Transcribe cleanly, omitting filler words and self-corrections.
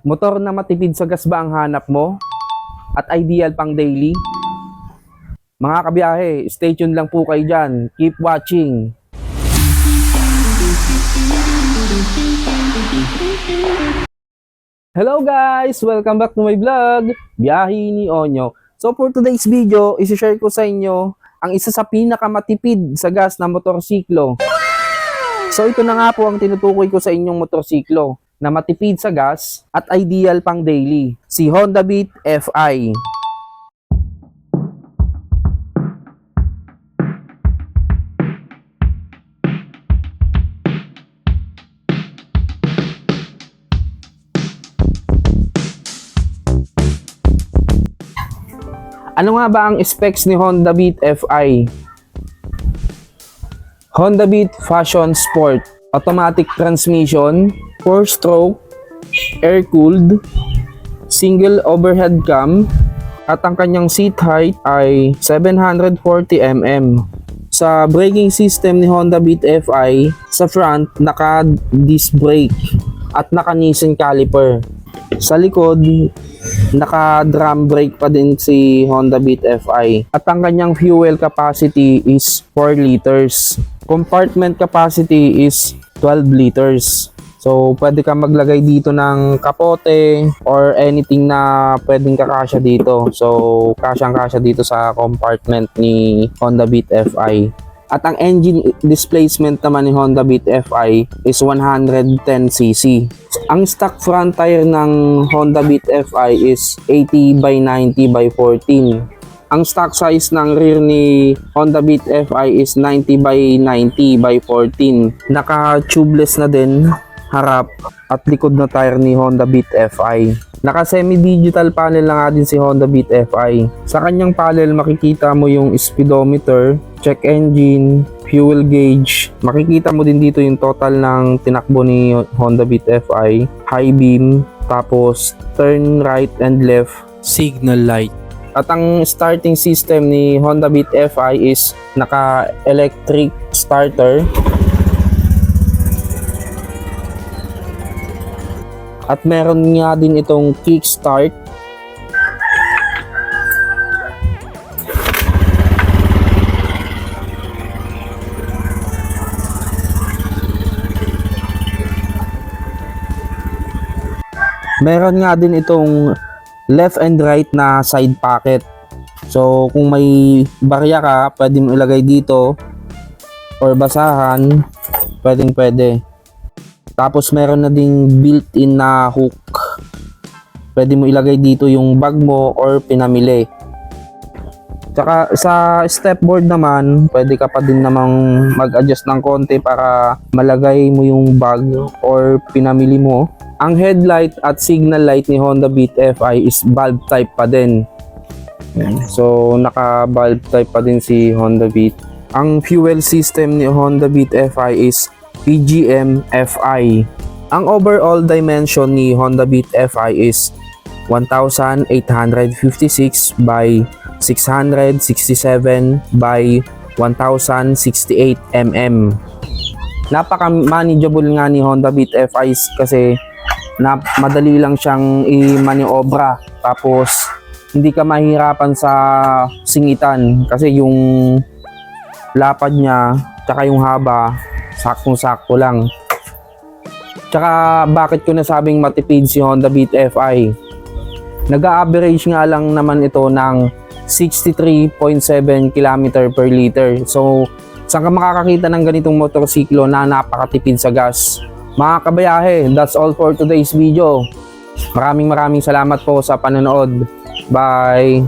Motor na matipid sa gas ba ang hanap mo? At ideal pang daily? Mga kabiyahe, stay tuned lang po kayo dyan. Keep watching. Hello guys! Welcome back to my vlog, Biyahe ni Onyo. So for today's video, isi-share ko sa inyo ang isa sa pinakamatipid sa gas na motorsiklo. So ito na nga po ang tinutukoy ko sa inyong motorsiklo na matipid sa gas at ideal pang daily, si Honda Beat Fi. Ano nga ba ang specs ni Honda Beat Fi? Honda Beat Fashion Sport, automatic transmission, 4-stroke, air-cooled, single overhead cam, at ang kanyang seat height ay 740 mm. Sa braking system ni Honda Beat Fi, sa front, naka-disc brake at naka-Nissan caliper. Sa likod, naka-drum brake pa din si Honda Beat Fi. At ang kanyang fuel capacity is 4 liters. Compartment capacity is 12 liters. So, pwede ka maglagay dito ng kapote or anything na pwedeng kakasya dito. So, kasyang-kasya dito sa compartment ni Honda Beat Fi. At ang engine displacement naman ni Honda Beat Fi is 110cc. Ang stock front tire ng Honda Beat Fi is 80 by 90 by 14. Ang stock size ng rear ni Honda Beat Fi is 90 by 90 by 14. Naka-tubeless na din harap at likod na tire ni Honda Beat Fi. Naka semi-digital panel na nga din si Honda Beat Fi. Sa kanyang panel makikita mo yung speedometer, check engine, fuel gauge. Makikita mo din dito yung total ng tinakbo ni Honda Beat Fi, high beam, tapos turn right and left, signal light. At ang starting system ni Honda Beat Fi is naka-electric starter. At meron nga din itong kickstart. Meron nga din itong left and right na side pocket. So kung may barya ka, pwede mo ilagay dito or basahan, pwede. Tapos meron na ding built-in na hook. Pwede mo ilagay dito yung bag mo or pinamili. Tsaka sa stepboard naman, pwede ka pa din namang mag-adjust ng konti para malagay mo yung bag or pinamili mo. Ang headlight at signal light ni Honda Beat Fi is bulb type pa din. So naka bulb type pa din si Honda Beat. Ang fuel system ni Honda Beat Fi is PGM Fi. Ang overall dimension ni Honda Beat Fi is 1,856 by 667 by 1,068 mm. Napaka-manageable nga ni Honda Beat Fi kasi madali lang siyang i-maniobra. Tapos hindi ka mahirapan sa singitan kasi yung lapad niya tsaka yung haba saktong-sakto lang. Tsaka bakit ko nasabing matipid si Honda Beat Fi? Nag-a-average nga lang naman ito ng 63.7 km per liter. So, saan ka makakakita ng ganitong motorsiklo na napakatipid sa gas? Mga kabayahe, that's all for today's video. Maraming salamat po sa panonood. Bye!